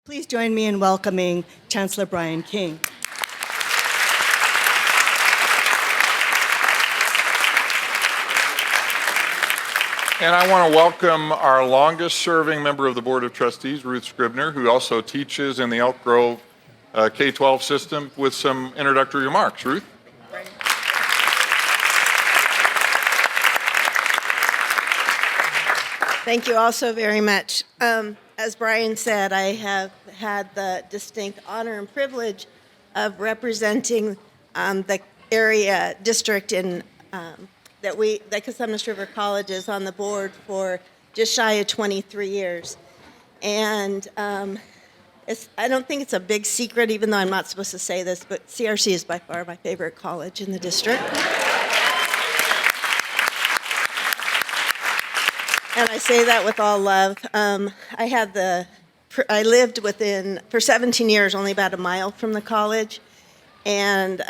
Please join me in welcoming Chancellor Brian King. And I want to welcome our longest-serving member of the Board of Trustees, Ruth Scribner, who also teaches in the Elk Grove K-12 system, with some introductory remarks. Ruth? Thank you all so very much. As Brian said, I have had the distinct honor and privilege of representing the area district in that Cosumnes River College is on the board for just shy of 23 years. And I don't think it's a big secret, even though I'm not supposed to say this, but CRC is by far my favorite college in the district. And I say that with all love. I lived for 17 years, only about a mile from the college. And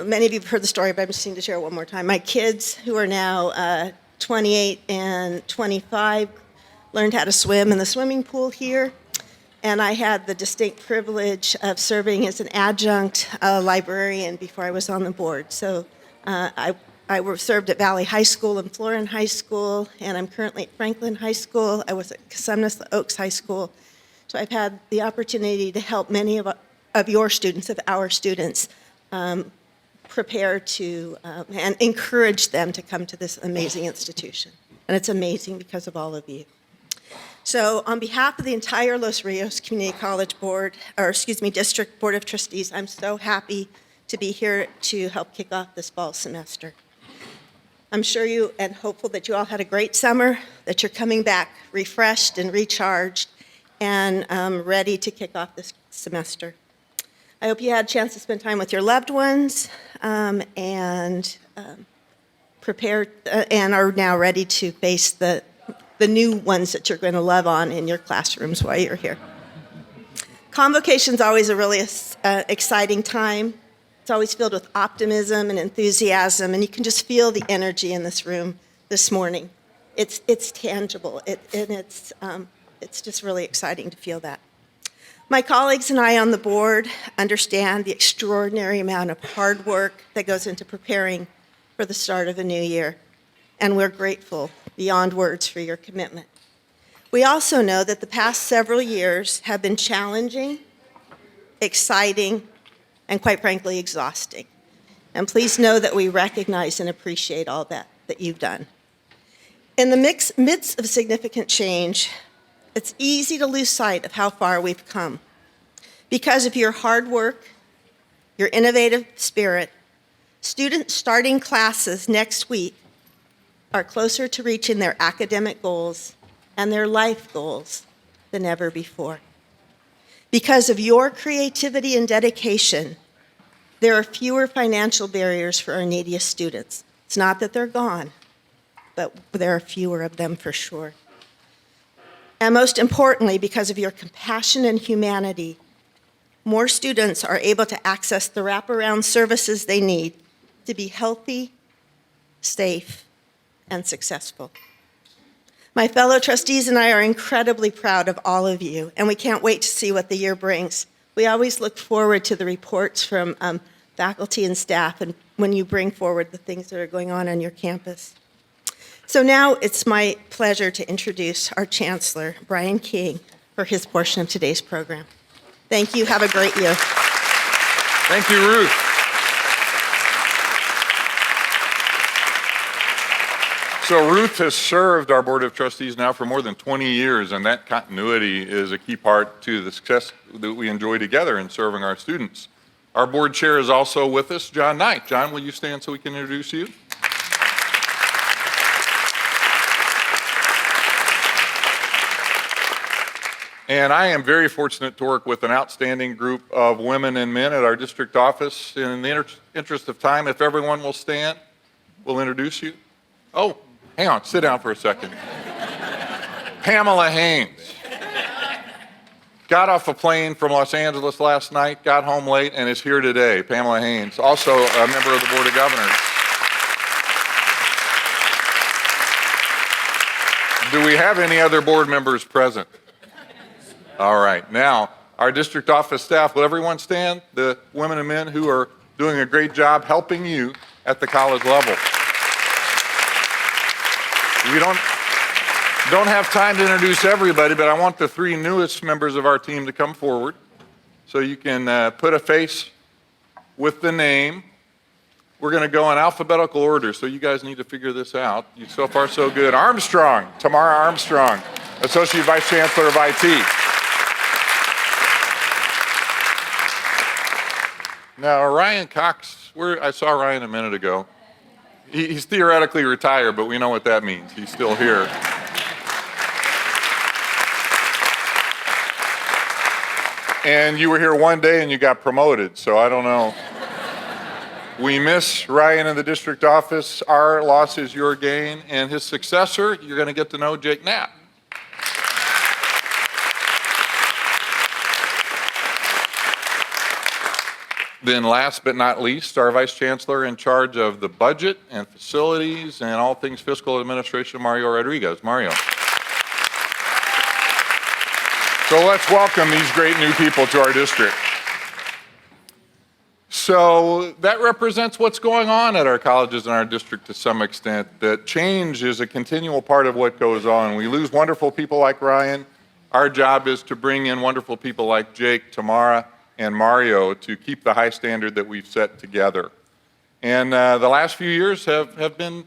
many of you have heard the story, but I'm just going to share it one more time. My kids, who are now 28 and 25, learned how to swim in the swimming pool here. And I had the distinct privilege of serving as an adjunct librarian before I was on the board. So I served at Valley High School and Florin High School, and I'm currently at Franklin High School. I was at Cosumnes Oaks High School. So I've had the opportunity to help many of your students, of our students, prepare to and encourage them to come to this amazing institution. And it's amazing because of all of you. So on behalf of the entire Los Rios Community College Board, District Board of Trustees, I'm so happy to be here to help kick off this fall semester. I'm sure you and hopeful that you all had a great summer, that you're coming back refreshed and recharged and ready to kick off this semester. I hope you had a chance to spend time with your loved ones and prepared and are now ready to face the new ones that you're going to love on in your classrooms while you're here. Convocation is always a really exciting time. It's always filled with optimism and enthusiasm, and you can just feel the energy in this room this morning. It's tangible, and it's just really exciting to feel that. My colleagues and I on the board understand the extraordinary amount of hard work that goes into preparing for the start of a new year, and we're grateful beyond words for your commitment. We also know that the past several years have been challenging, exciting, and quite frankly, exhausting. And please know that we recognize and appreciate all that you've done. In the midst of significant change, it's easy to lose sight of how far we've come. Because of your hard work, your innovative spirit, students starting classes next week are closer to reaching their academic goals and their life goals than ever before. Because of your creativity and dedication, there are fewer financial barriers for our neediest students. It's not that they're gone, but there are fewer of them for sure. And most importantly, because of your compassion and humanity, more students are able to access the wraparound services they need to be healthy, safe, and successful. My fellow trustees and I are incredibly proud of all of you, and we can't wait to see what the year brings. We always look forward to the reports from faculty and staff and when you bring forward the things that are going on your campus. So now it's my pleasure to introduce our Chancellor, Brian King, for his portion of today's program. Thank you. Have a great year. Thank you, Ruth. So Ruth has served our Board of Trustees now for more than 20 years, and that continuity is a key part to the success that we enjoy together in serving our students. Our board chair is also with us, John Knight. John, will you stand so we can introduce you? And I am very fortunate to work with an outstanding group of women and men at our district office. In the interest of time, if everyone will stand, we'll introduce you. Oh, hang on, sit down for a second. Pamela Haynes. Got off a plane from Los Angeles last night, got home late, and is here today. Pamela Haynes, also a member of the Board of Governors. Do we have any other board members present? All right. Now, our district office staff. Will everyone stand? The women and men who are doing a great job helping you at the college level. We don't have time to introduce everybody, but I want the three newest members of our team to come forward so you can put a face with the name. We're going to go in alphabetical order, so you guys need to figure this out. So far, so good. Armstrong, Tamara Armstrong, Associate Vice Chancellor of IT. Now, Ryan Cox, I saw Ryan a minute ago. He's theoretically retired, but we know what that means. He's still here. And you were here one day and you got promoted, so I don't know. We miss Ryan in the district office. Our loss is your gain. And his successor, you're going to get to know Jake Knapp. Then last but not least, our Vice Chancellor in charge of the budget and facilities and all things fiscal administration, Mario Rodriguez. Mario. So let's welcome these great new people to our district. So that represents what's going on at our colleges in our district to some extent, that change is a continual part of what goes on. We lose wonderful people like Ryan. Our job is to bring in wonderful people like Jake, Tamara, and Mario to keep the high standard that we've set together. And the last few years have been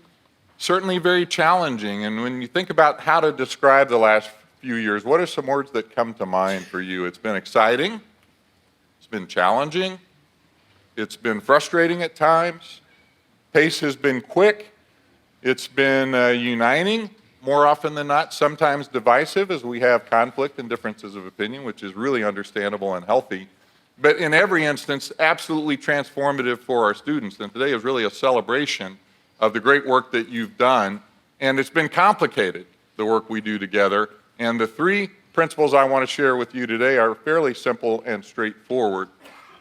certainly very challenging. And when you think about how to describe the last few years, what are some words that come to mind for you? It's been exciting. It's been challenging. It's been frustrating at times. Pace has been quick. It's been uniting more often than not, sometimes divisive as we have conflict and differences of opinion, which is really understandable and healthy. But in every instance, absolutely transformative for our students. And today is really a celebration of the great work that you've done. And it's been complicated, the work we do together. And the three principles I want to share with you today are fairly simple and straightforward.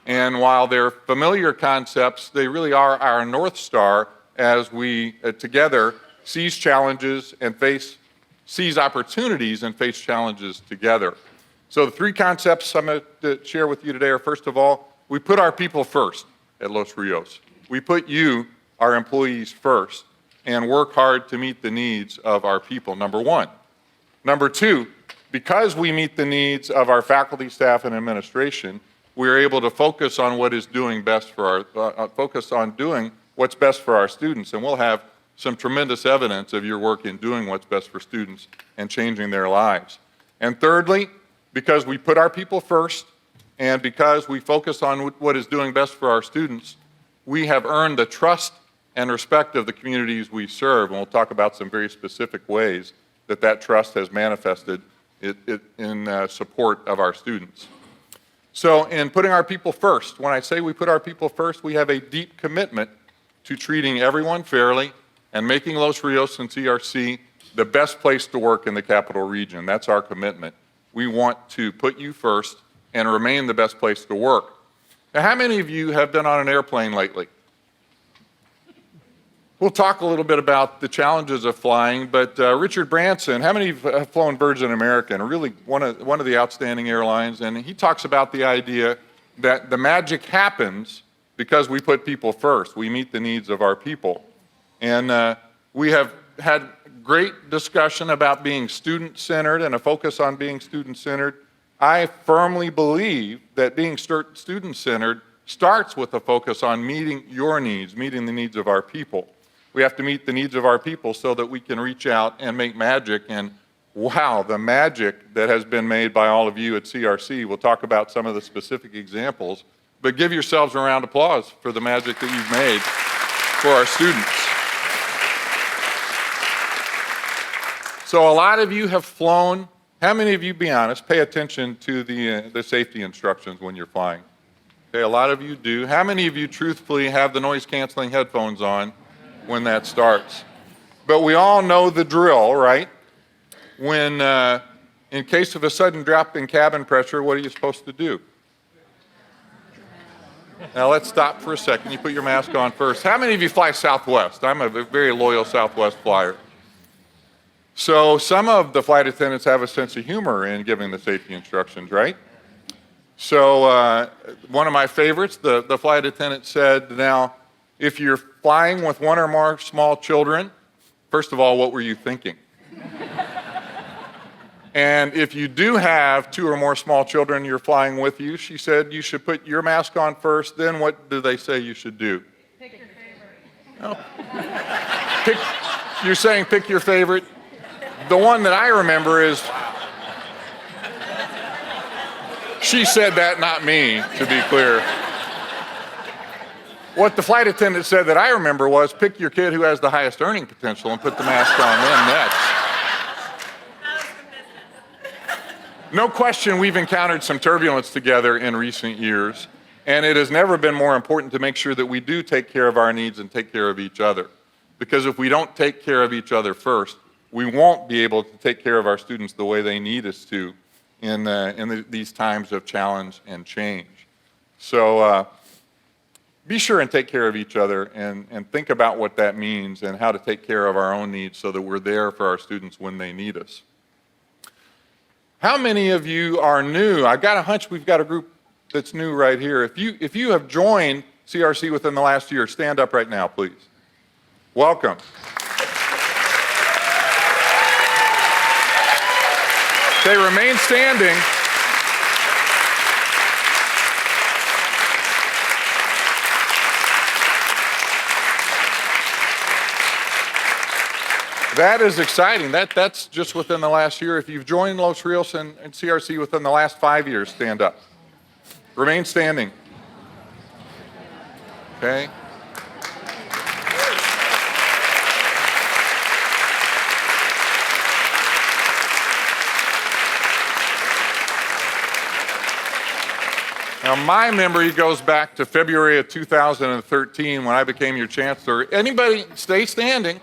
And while they're familiar concepts, they really are our North Star as we together seize challenges and seize opportunities and face challenges together. So the three concepts I'm going to share with you today are, first of all, we put our people first at Los Rios. We put you, our employees, first and work hard to meet the needs of our people, number one. Number two, because we meet the needs of our faculty, staff, and administration, we're able to focus on what is doing best for focus on doing what's best for our students. And we'll have some tremendous evidence of your work in doing what's best for students and changing their lives. And thirdly, because we put our people first and because we focus on what is doing best for our students, we have earned the trust and respect of the communities we serve. And we'll talk about some very specific ways that trust has manifested in support of our students. So in putting our people first, when I say we put our people first, we have a deep commitment to treating everyone fairly and making Los Rios and CRC the best place to work in the Capital Region. That's our commitment. We want to put you first and remain the best place to work. Now, how many of you have been on an airplane lately? We'll talk a little bit about the challenges of flying, but Richard Branson, how many have flown Virgin American? Really one of the outstanding airlines, and he talks about the idea that the magic happens because we put people first. We meet the needs of our people. And we have had great discussion about being student-centered and a focus on being student-centered. I firmly believe that being student-centered starts with a focus on meeting your needs, meeting the needs of our people. We have to meet the needs of our people so that we can reach out and make magic. And wow, the magic that has been made by all of you at CRC. We'll talk about some of the specific examples, but give yourselves a round of applause for the magic that you've made for our students. So a lot of you have flown. How many of you, be honest, pay attention to the safety instructions when you're flying? Okay, a lot of you do. How many of you truthfully have the noise-canceling headphones on when that starts? But we all know the drill, right? When, in case of a sudden drop in cabin pressure, what are you supposed to do? Now let's stop for a second. You put your mask on first. How many of you fly Southwest? I'm a very loyal Southwest flyer. So some of the flight attendants have a sense of humor in giving the safety instructions, right? So one of my favorites, the flight attendant said, now, if you're flying with one or more small children, first of all, what were you thinking? And if you do have two or more small children you're flying with you, she said you should put your mask on first, then what do they say you should do? Pick your favorite. Oh. You're saying pick your favorite? The one that I remember is, she said that, not me, to be clear. What the flight attendant said that I remember was pick your kid who has the highest earning potential and put the mask on them next. No question, we've encountered some turbulence together in recent years, and it has never been more important to make sure that we do take care of our needs and take care of each other. Because if we don't take care of each other first, we won't be able to take care of our students the way they need us to in these times of challenge and change. So be sure and take care of each other and think about what that means and how to take care of our own needs so that we're there for our students when they need us. How many of you are new? I got a hunch we've got a group that's new right here. If you have joined CRC within the last year, stand up right now, please. Welcome. Okay, remain standing. That is exciting. That's just within the last year. If you've joined Los Rios and CRC within the last 5 years, stand up. Remain standing. Okay. Now, my memory goes back to February of 2013 when I became your chancellor. Anybody, stay standing.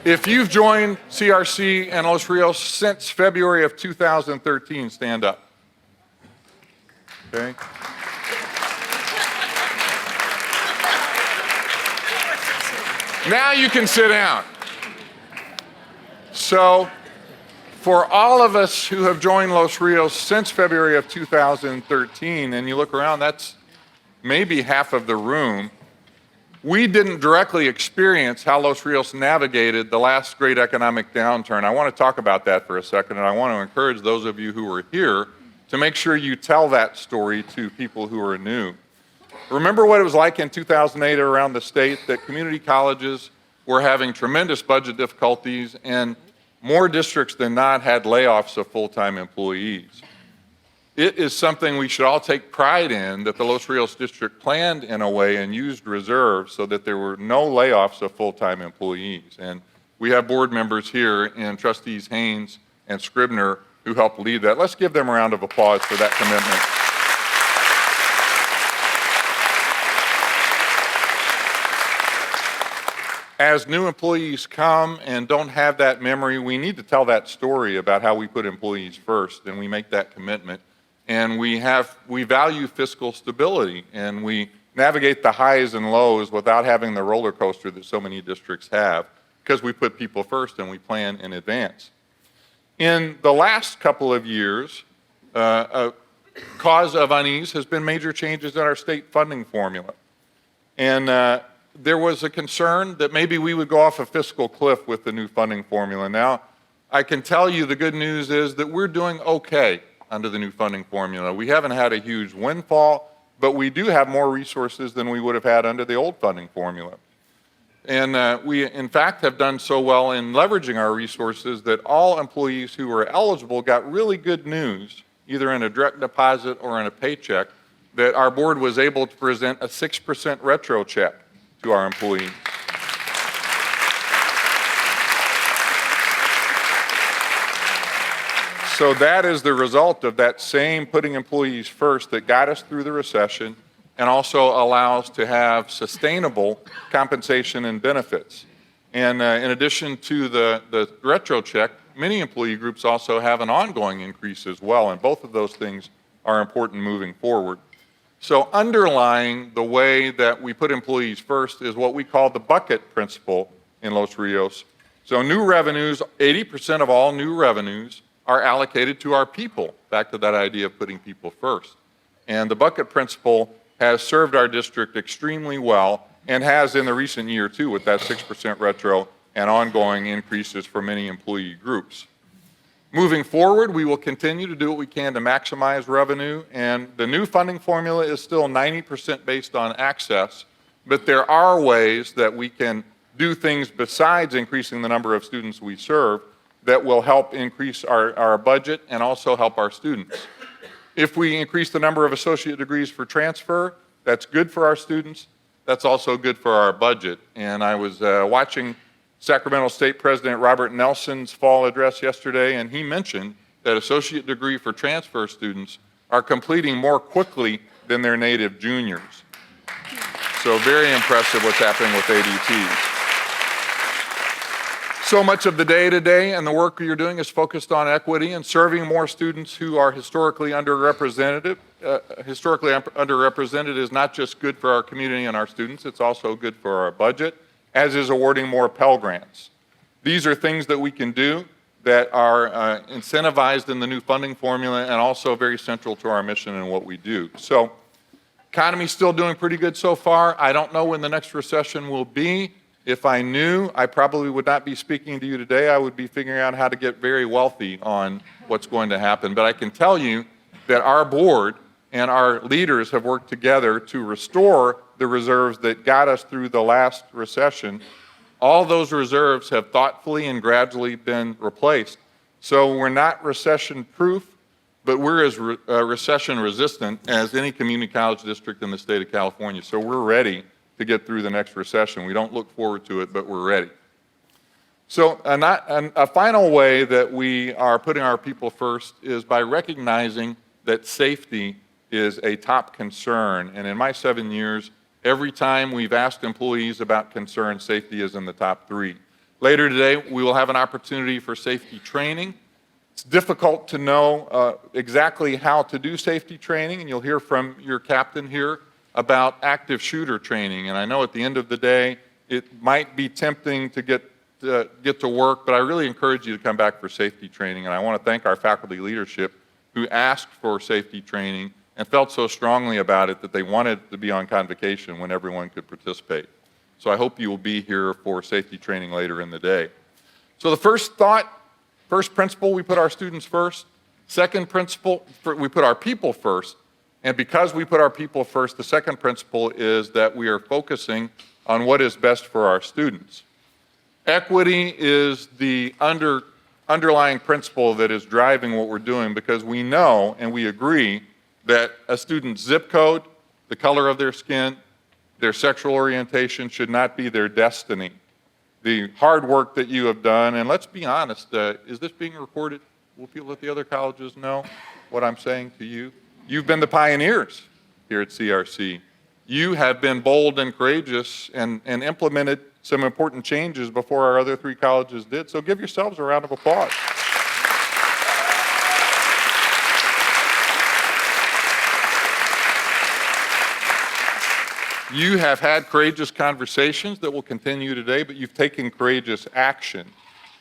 If you've joined CRC and Los Rios since February of 2013, stand up. Okay? Now you can sit down. So, for all of us who have joined Los Rios since February of 2013, and you look around, that's maybe half of the room. We didn't directly experience how Los Rios navigated the last great economic downturn. I want to talk about that for a second, and I want to encourage those of you who were here to make sure you tell that story to people who are new. Remember what it was like in 2008 around the state, that community colleges were having tremendous budget difficulties, and more districts than not had layoffs of full-time employees. It is something we should all take pride in, that the Los Rios district planned in a way and used reserves so that there were no layoffs of full-time employees. And we have board members here and trustees Haynes and Scribner who helped lead that. Let's give them a round of applause for that commitment. As new employees come and don't have that memory, we need to tell that story about how we put employees first and we make that commitment. And we value fiscal stability, and we navigate the highs and lows without having the roller coaster that so many districts have, because we put people first and we plan in advance. In the last couple of years, a cause of unease has been major changes in our state funding formula. And there was a concern that maybe we would go off a fiscal cliff with the new funding formula. Now, I can tell you the good news is that we're doing okay under the new funding formula. We haven't had a huge windfall, but we do have more resources than we would have had under the old funding formula. And we, in fact, have done so well in leveraging our resources that all employees who were eligible got really good news, either in a direct deposit or in a paycheck, that our board was able to present a 6% retro check to our employees. So that is the result of that same putting employees first that got us through the recession and also allows to have sustainable compensation and benefits. And in addition to the retro check, many employee groups also have an ongoing increase as well, and both of those things are important moving forward. So underlying the way that we put employees first is what we call the bucket principle in Los Rios. So new revenues, 80% of all new revenues are allocated to our people back to that idea of putting people first. And the bucket principle has served our district extremely well and has in the recent year too with that 6% retro and ongoing increases for many employee groups. Moving forward, we will continue to do what we can to maximize revenue, and the new funding formula is still 90% based on access, but there are ways that we can do things besides increasing the number of students we serve that will help increase our budget and also help our students. If we increase the number of associate degrees for transfer, that's good for our students. That's also good for our budget. And I was watching Sacramento State President Robert Nelson's fall address yesterday, and he mentioned that associate degree for transfer students are completing more quickly than their native juniors. So very impressive what's happening with ADTs. So much of the day today and the work you're doing is focused on equity and serving more students who are historically underrepresented. Historically underrepresented is not just good for our community and our students, it's also good for our budget, as is awarding more Pell Grants. These are things that we can do that are incentivized in the new funding formula and also very central to our mission and what we do. So, economy's still doing pretty good so far. I don't know when the next recession will be. If I knew, I probably would not be speaking to you today. I would be figuring out how to get very wealthy on what's going to happen. But I can tell you that our board and our leaders have worked together to restore the reserves that got us through the last recession. All those reserves have thoughtfully and gradually been replaced. So we're not recession-proof, but we're as recession-resistant as any community college district in the state of California. So we're ready to get through the next recession. We don't look forward to it, but we're ready. So a final way that we are putting our people first is by recognizing that safety is a top concern. And in my 7 years, every time we've asked employees about concerns, safety is in the top 3. Later today, we will have an opportunity for safety training. It's difficult to know exactly how to do safety training, and you'll hear from your captain here about active shooter training. And I know at the end of the day, it might be tempting to get to work, but I really encourage you to come back for safety training. And I want to thank our faculty leadership who asked for safety training and felt so strongly about it that they wanted to be on convocation when everyone could participate. So I hope you will be here for safety training later in the day. So the first principle, we put our students first. Second principle, we put our people first. And because we put our people first, the second principle is that we are focusing on what is best for our students. Equity is the underlying principle that is driving what we're doing, because we know and we agree that a student's zip code, the color of their skin, their sexual orientation should not be their destiny. The hard work that you have done, and let's be honest, is this being recorded? Will people at the other colleges know what I'm saying to you? You've been the pioneers here at CRC. You have been bold and courageous and implemented some important changes before our other 3 colleges did. So give yourselves a round of applause. You have had courageous conversations that will continue today, but you've taken courageous action.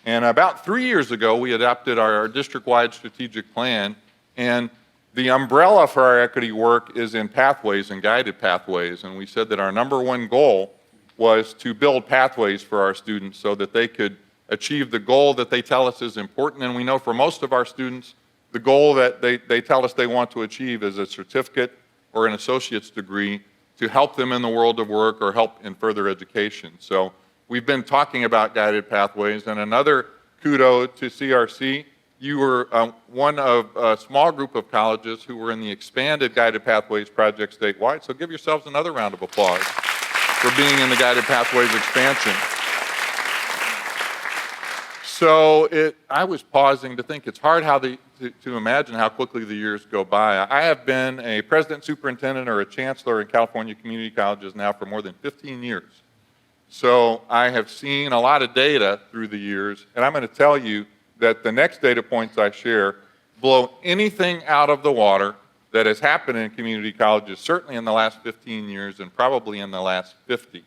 And about 3 years ago, we adopted our district-wide strategic plan, and the umbrella for our equity work is in pathways and guided pathways, and we said that our number 1 goal was to build pathways for our students so that they could achieve the goal that they tell us is important. And we know for most of our students, the goal that they tell us they want to achieve is a certificate or an associate's degree to help them in the world of work or help in further education. So we've been talking about guided pathways, and another kudo to CRC. You were one of a small group of colleges who were in the expanded Guided Pathways project statewide, so give yourselves another round of applause for being in the Guided Pathways expansion. So I was pausing to think it's hard to imagine how quickly the years go by. I have been a president, superintendent, or a chancellor in California community colleges now for more than 15 years. So I have seen a lot of data through the years, and I'm going to tell you that the next data points I share blow anything out of the water that has happened in community colleges, certainly in the last 15 years and probably in the last 50.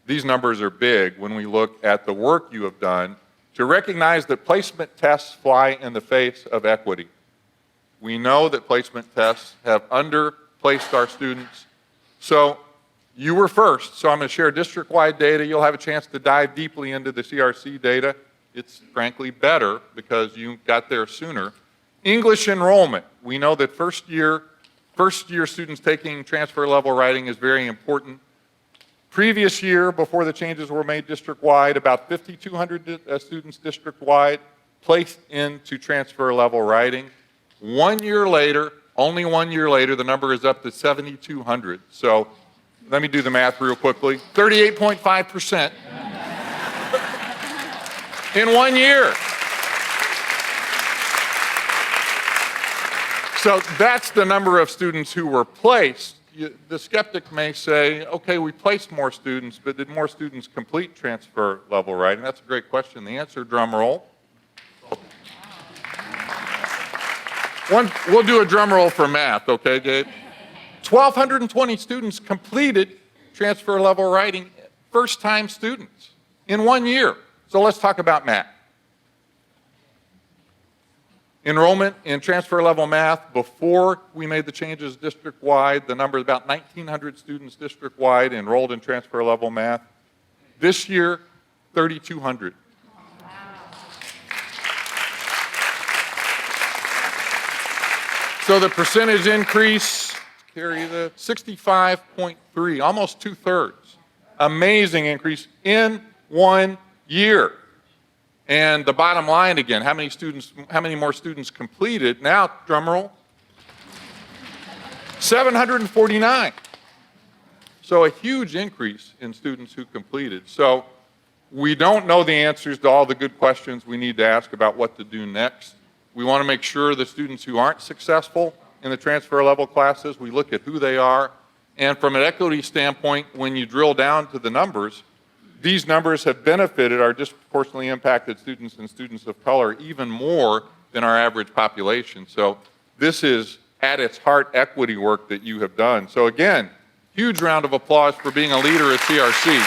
These numbers are big when we look at the work you have done to recognize that placement tests fly in the face of equity. We know that placement tests have underplaced our students. So you were first, so I'm going to share district-wide data. You'll have a chance to dive deeply into the CRC data. It's frankly better because you got there sooner. English enrollment. We know that first-year students taking transfer level writing is very important. Previous year, before the changes were made district-wide, about 5,200 students district-wide placed into transfer level writing. 1 year later, only 1 year later, the number is up to 7,200. So let me do the math real quickly. 38.5% in 1 year. So that's the number of students who were placed. The skeptic may say, okay, we placed more students, but did more students complete transfer level writing? That's a great question. The answer, drum roll. We'll do a drum roll for math, okay, Gabe? 1,220 students completed transfer level writing, first-time students in 1 year. So let's talk about math. Enrollment in transfer level math, before we made the changes district-wide, the number is about 1,900 students district-wide enrolled in transfer level math. This year, 3,200. So the percentage increase, carry the 65.3, almost 2/3. Amazing increase in 1 year. And the bottom line again, how many more students completed? Now, drum roll, 749. So a huge increase in students who completed. So we don't know the answers to all the good questions we need to ask about what to do next. We want to make sure the students who aren't successful in the transfer level classes, we look at who they are. And from an equity standpoint, when you drill down to the numbers, these numbers have benefited our disproportionately impacted students and students of color even more than our average population. So this is at its heart equity work that you have done. So again, huge round of applause for being a leader at CRC.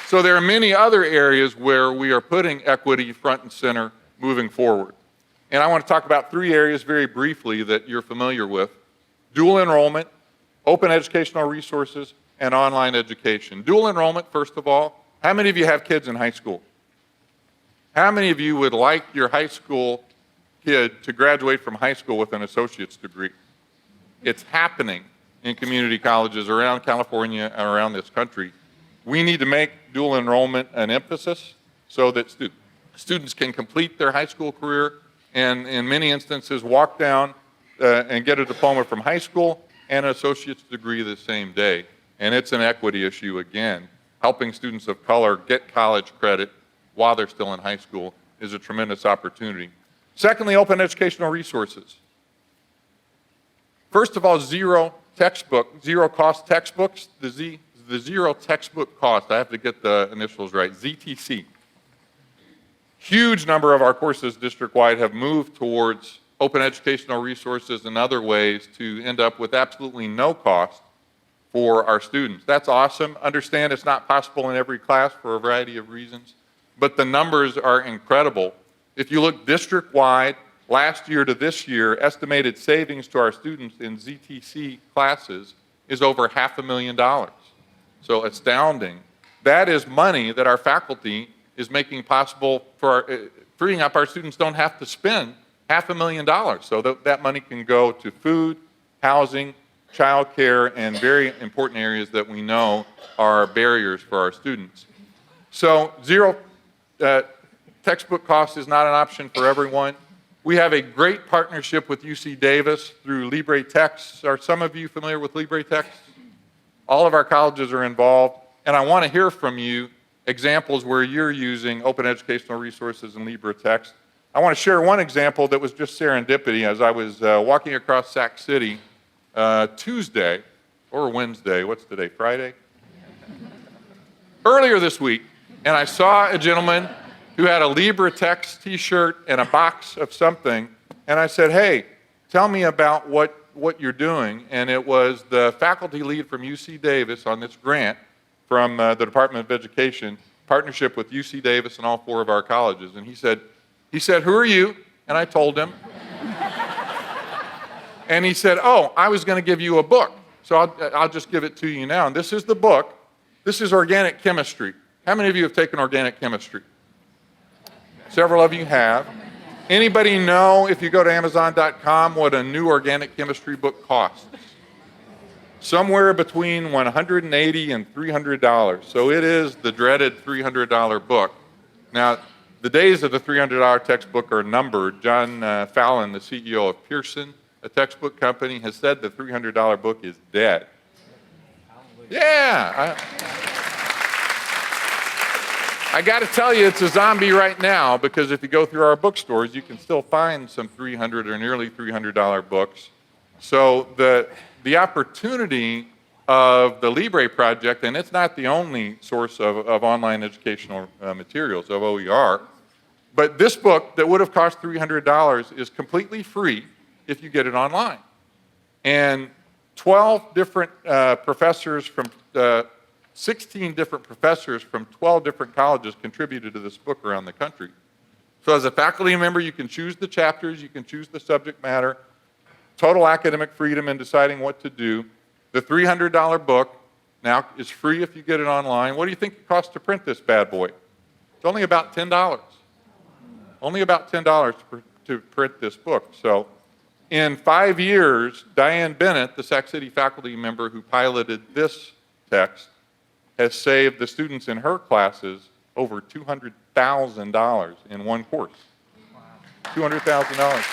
So there are many other areas where we are putting equity front and center moving forward. And I want to talk about 3 areas very briefly that you're familiar with: dual enrollment, open educational resources, and online education. Dual enrollment, first of all. How many of you have kids in high school? How many of you would like your high school kid to graduate from high school with an associate's degree? It's happening in community colleges around California and around this country. We need to make dual enrollment an emphasis so that students can complete their high school career and in many instances walk down and get a diploma from high school and an associate's degree the same day. And it's an equity issue again. Helping students of color get college credit while they're still in high school is a tremendous opportunity. Secondly, open educational resources. First of all, zero cost textbooks. The zero textbook cost, I have to get the initials right, ZTC. Huge number of our courses district-wide have moved towards open educational resources and other ways to end up with absolutely no cost for our students. That's awesome. Understand it's not possible in every class for a variety of reasons, but the numbers are incredible. If you look district-wide, last year to this year, estimated savings to our students in ZTC classes is over $500,000. So astounding. That is money that our faculty is making possible for freeing up our students don't have to spend $500,000. So that money can go to food, housing, childcare, and very important areas that we know are barriers for our students. So zero textbook cost is not an option for everyone. We have a great partnership with UC Davis through LibreText. Are some of you familiar with LibreText? All of our colleges are involved, and I want to hear from you examples where you're using open educational resources and LibreText. I want to share one example that was just serendipity as I was walking across Sac City Tuesday or Wednesday, what's today, Friday? Earlier this week, and I saw a gentleman who had a LibreText t-shirt and a box of something, and I said, hey, tell me about what you're doing. And it was the faculty lead from UC Davis on this grant from the Department of Education. partnership with UC Davis and all 4 of our colleges. And he said, "Who are you?" And I told him. And he said, "Oh, I was going to give you a book. So I'll just give it to you now." And this is the book. This is organic chemistry. How many of you have taken organic chemistry? Several of you have. Anybody know, if you go to Amazon.com, what a new organic chemistry book costs? Somewhere between $180 and $300. So it is the dreaded $300 book. Now, the days of the $300 textbook are numbered. John Fallon, the CEO of Pearson, a textbook company, has said the $300 book is dead. Yeah. I got to tell you, it's a zombie right now, because if you go through our bookstores, you can still find some $300 or nearly $300 books. So the opportunity of the Libre Project, and it's not the only source of online educational materials of OER, but this book that would have cost $300 is completely free if you get it online. And 12 different professors from 16 different professors from 12 different colleges contributed to this book around the country. So as a faculty member, you can choose the chapters, you can choose the subject matter, total academic freedom in deciding what to do. The $300 book now is free if you get it online. What do you think it costs to print this bad boy? It's only about $10. Only about $10 to print this book. So in 5 years, Diane Bennett, the Sac City faculty member who piloted this text, has saved the students in her classes over $200,000 in one course. $200,000.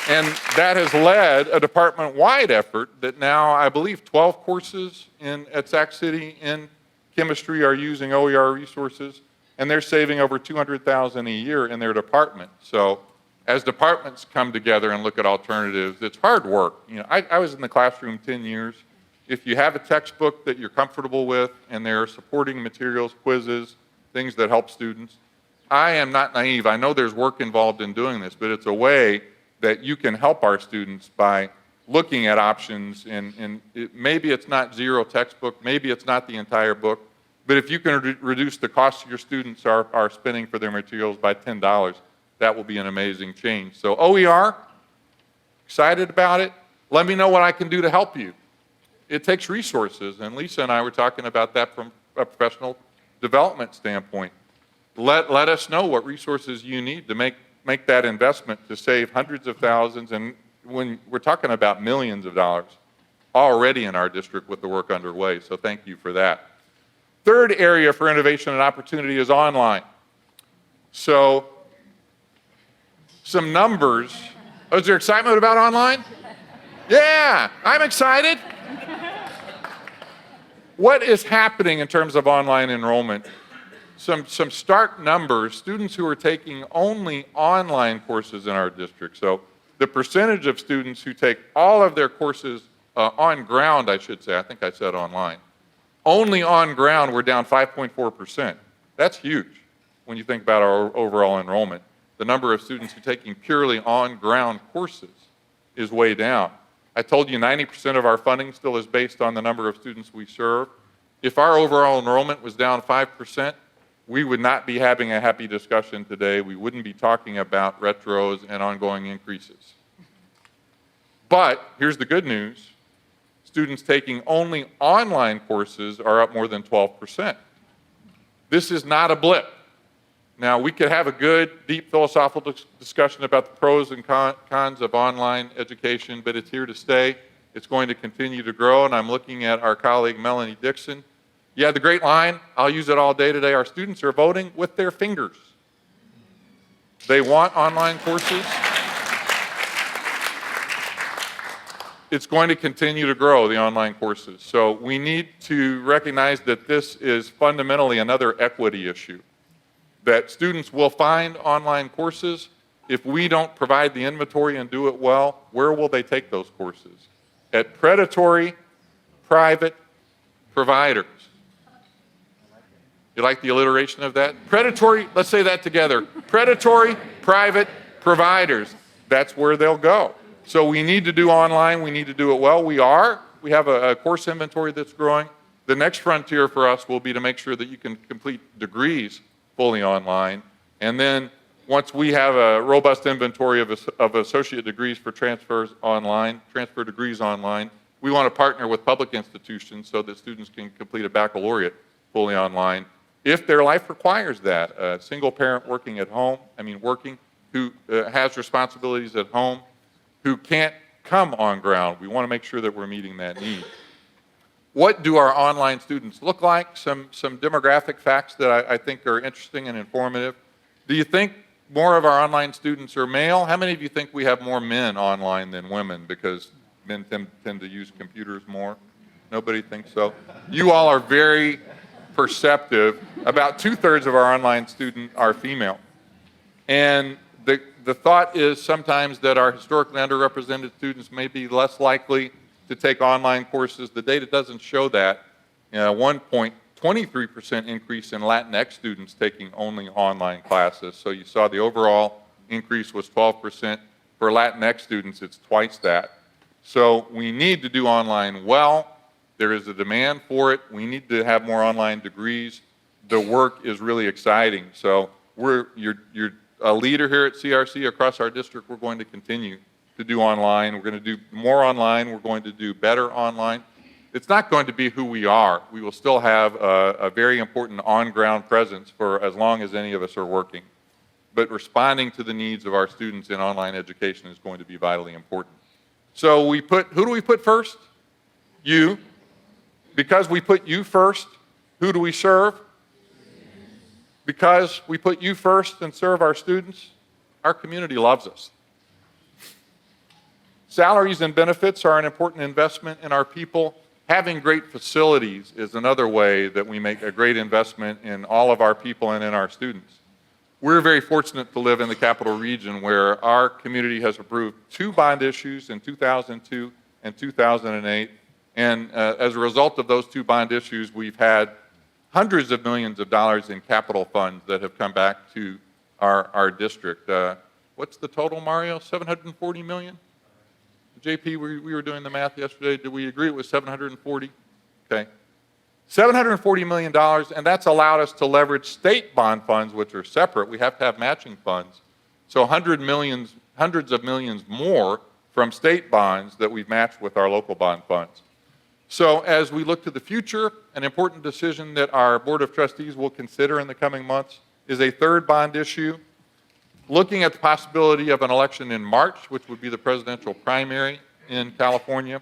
And that has led a department-wide effort that now, I believe, 12 courses at Sac City in chemistry are using OER resources, and they're saving over $200,000 a year in their department. So as departments come together and look at alternatives, it's hard work. You know, I was in the classroom 10 years. If you have a textbook that you're comfortable with and there are supporting materials, quizzes, things that help students, I am not naive. I know there's work involved in doing this, but it's a way that you can help our students by looking at options. And maybe it's not zero textbook, maybe it's not the entire book, but if you can reduce the cost your students are spending for their materials by $10, that will be an amazing change. So OER, excited about it. Let me know what I can do to help you. It takes resources, and Lisa and I were talking about that from a professional development standpoint. Let us know what resources you need to make that investment to save hundreds of thousands, and when we're talking about millions of dollars already in our district with the work underway, so thank you for that. Third area for innovation and opportunity is online. So some numbers. Oh, is there excitement about online? Yeah, I'm excited. What is happening in terms of online enrollment? Some stark numbers, students who are taking only online courses in our district. So the percentage of students who take all of their courses on ground, I should say, I think I said online, only on ground, we're down 5.4%. That's huge when you think about our overall enrollment. The number of students who are taking purely on-ground courses is way down. I told you 90% of our funding still is based on the number of students we serve. If our overall enrollment was down 5%, we would not be having a happy discussion today. We wouldn't be talking about retros and ongoing increases. But here's the good news. Students taking only online courses are up more than 12%. This is not a blip. Now, we could have a good, deep philosophical discussion about the pros and cons of online education, but it's here to stay. It's going to continue to grow, and I'm looking at our colleague Melanie Dixon. Yeah, the great line, I'll use it all day today. Our students are voting with their fingers. They want online courses. It's going to continue to grow, the online courses. So we need to recognize that this is fundamentally another equity issue, that students will find online courses. If we don't provide the inventory and do it well, where will they take those courses? At predatory, private providers. You like the alliteration of that? Predatory, let's say that together. Predatory, private providers. That's where they'll go. So we need to do online, we need to do it well. We have a course inventory that's growing. The next frontier for us will be to make sure that you can complete degrees fully online. And then once we have a robust inventory of associate degrees for transfer degrees online, we want to partner with public institutions so that students can complete a baccalaureate fully online. If their life requires that, a single parent working who has responsibilities at home, who can't come on ground, we want to make sure that we're meeting that need. What do our online students look like? Some demographic facts that I think are interesting and informative. Do you think more of our online students are male? How many of you think we have more men online than women because men tend to use computers more? Nobody thinks so? You all are very perceptive. About 2/3 of our online students are female. And the thought is sometimes that our historically underrepresented students may be less likely to take online courses. The data doesn't show that. At one point, 23% increase in Latinx students taking only online classes. So you saw the overall increase was 12%. For Latinx students, it's twice that. So we need to do online well. There is a demand for it. We need to have more online degrees. The work is really exciting. So you're a leader here at CRC across our district. We're going to continue to do online. We're going to do more online. We're going to do better online. It's not going to be who we are. We will still have a very important on-ground presence for as long as any of us are working. But responding to the needs of our students in online education is going to be vitally important. So who do we put first? You. Because we put you first, who do we serve? Because we put you first and serve our students, our community loves us. Salaries and benefits are an important investment in our people. Having great facilities is another way that we make a great investment in all of our people and in our students. We're very fortunate to live in the Capital Region where our community has approved 2 bond issues in 2002 and 2008. And as a result of those 2 bond issues, we've had hundreds of millions of dollars in capital funds that have come back to our district. What's the total, Mario? 740 million? JP, we were doing the math yesterday. Did we agree it was 740? Okay. $740 million, and that's allowed us to leverage state bond funds, which are separate. We have to have matching funds. So hundreds of millions more from state bonds that we've matched with our local bond funds. So as we look to the future, an important decision that our Board of Trustees will consider in the coming months is a 3rd bond issue, looking at the possibility of an election in March, which would be the presidential primary in California.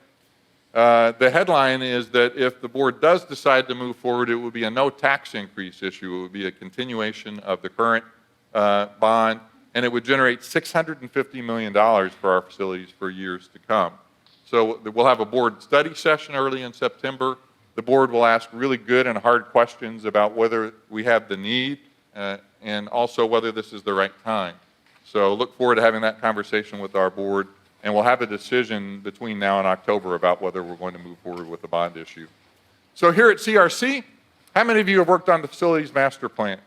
The headline is that if the board does decide to move forward, it would be a no tax increase issue. It would be a continuation of the current bond, and it would generate $650 million for our facilities for years to come. So we'll have a board study session early in September. The board will ask really good and hard questions about whether we have the need and also whether this is the right time. So look forward to having that conversation with our board, and we'll have a decision between now and October about whether we're going to move forward with the bond issue. So here at CRC, how many of you have worked on the facilities master plan?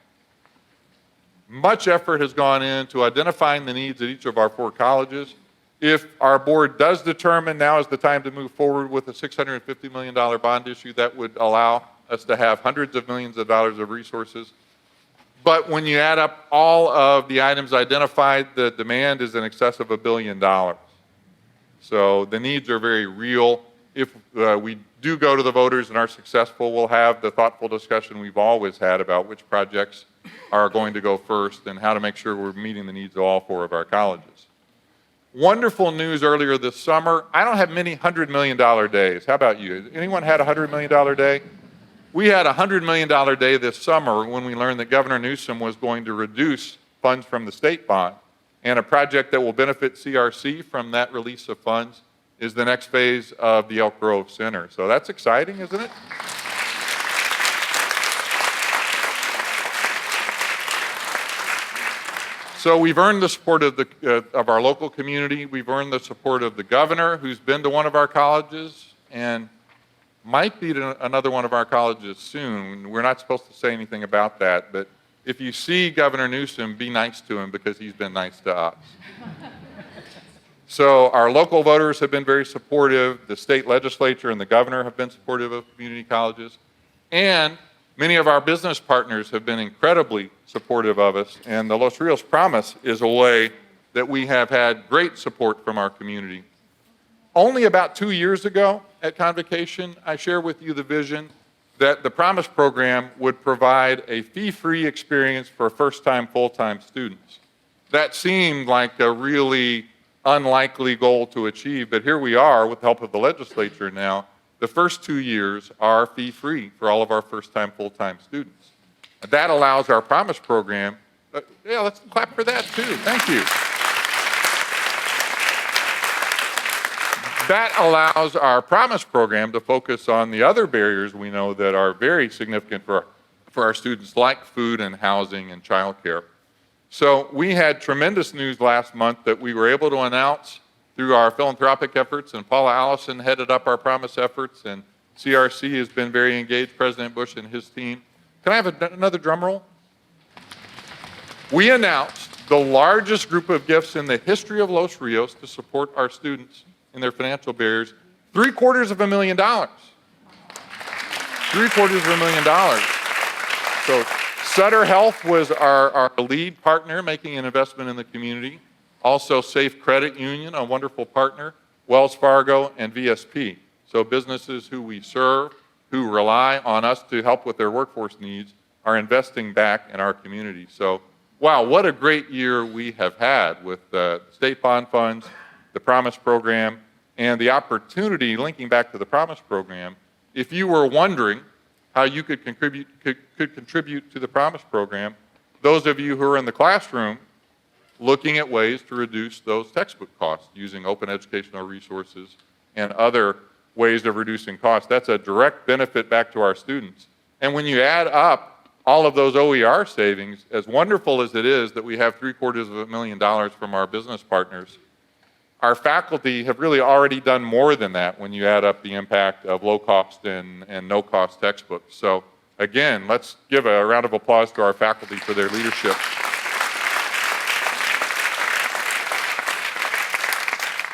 Much effort has gone into identifying the needs at each of our 4 colleges. If our board does determine now is the time to move forward with a $650 million bond issue, that would allow us to have hundreds of millions of dollars of resources. But when you add up all of the items identified, the demand is in excess of $1 billion. So the needs are very real. If we do go to the voters and are successful, we'll have the thoughtful discussion we've always had about which projects are going to go first and how to make sure we're meeting the needs of all 4 of our colleges. Wonderful news earlier this summer. I don't have many $100 million days. How about you? Anyone had a $100 million day? We had a $100 million day this summer when we learned that Governor Newsom was going to reduce funds from the state bond. And a project that will benefit CRC from that release of funds is the next phase of the Elk Grove Center. So that's exciting, isn't it? So we've earned the support of our local community. We've earned the support of the governor, who's been to one of our colleges and might be to another one of our colleges soon. We're not supposed to say anything about that, but if you see Governor Newsom, be nice to him because he's been nice to us. So our local voters have been very supportive. The state legislature and the governor have been supportive of community colleges. And many of our business partners have been incredibly supportive of us, and the Los Rios Promise is a way that we have had great support from our community. Only about 2 years ago at Convocation, I shared with you the vision that the Promise program would provide a fee-free experience for first-time, full-time students. That seemed like a really unlikely goal to achieve, but here we are with the help of the legislature now. The first 2 years are fee-free for all of our first-time, full-time students. That allows our Promise program, let's clap for that too, thank you. That allows our Promise program to focus on the other barriers we know that are very significant for our students, like food and housing and childcare. So we had tremendous news last month that we were able to announce through our philanthropic efforts, and Paula Allison headed up our Promise efforts, and CRC has been very engaged, President Bush and his team. Can I have another drum roll? We announced the largest group of gifts in the history of Los Rios to support our students in their financial barriers, $750,000. $750,000. So Sutter Health was our lead partner making an investment in the community. Also Safe Credit Union, a wonderful partner, Wells Fargo, and VSP. So businesses who we serve, who rely on us to help with their workforce needs, are investing back in our community. So, wow, what a great year we have had with the state bond funds, the Promise program, and the opportunity, linking back to the Promise program. If you were wondering how you could contribute to the Promise program, those of you who are in the classroom looking at ways to reduce those textbook costs using open educational resources and other ways of reducing costs, that's a direct benefit back to our students. And when you add up all of those OER savings, as wonderful as it is that we have $750,000 from our business partners, our faculty have really already done more than that when you add up the impact of low-cost and no-cost textbooks. So again, let's give a round of applause to our faculty for their leadership.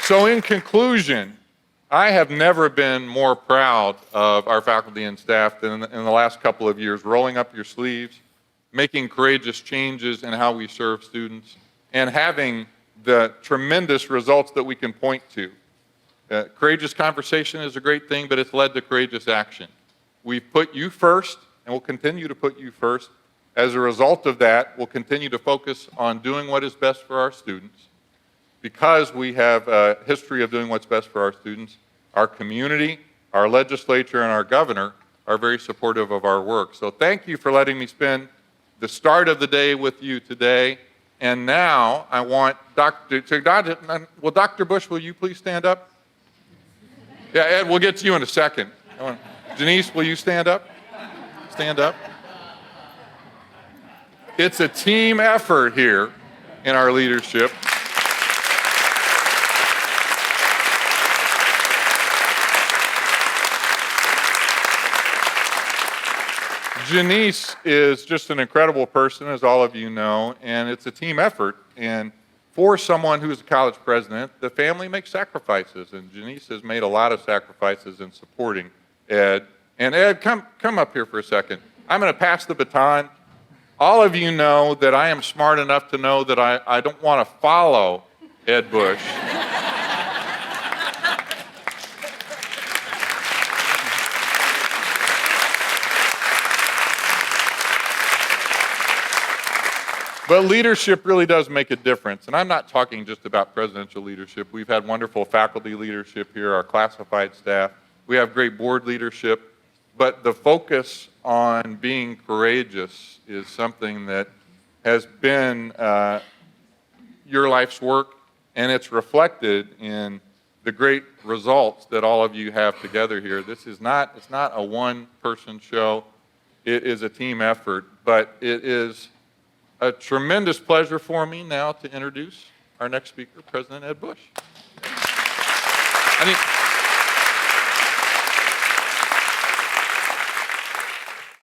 So in conclusion, I have never been more proud of our faculty and staff than in the last couple of years, rolling up your sleeves, making courageous changes in how we serve students, and having the tremendous results that we can point to. Courageous conversation is a great thing, but it's led to courageous action. We've put you first, and we'll continue to put you first. As a result of that, we'll continue to focus on doing what is best for our students. Because we have a history of doing what's best for our students, our community, our legislature, and our governor are very supportive of our work. So thank you for letting me spend the start of the day with you today. And now I want Dr. Bush, will you please stand up? Yeah, Ed, we'll get to you in a second. Janice, will you stand up? Stand up. It's a team effort here in our leadership. Janice is just an incredible person, as all of you know, and it's a team effort. And for someone who's a college president, the family makes sacrifices, and Janice has made a lot of sacrifices in supporting Ed. And Ed, come up here for a second. I'm going to pass the baton. All of you know that I am smart enough to know that I don't want to follow Ed Bush. But leadership really does make a difference. And I'm not talking just about presidential leadership. We've had wonderful faculty leadership here, our classified staff. We have great board leadership. But the focus on being courageous is something that has been your life's work, and it's reflected in the great results that all of you have together here. It's not a one-person show. It is a team effort, but it is a tremendous pleasure for me now to introduce our next speaker, President Ed Bush.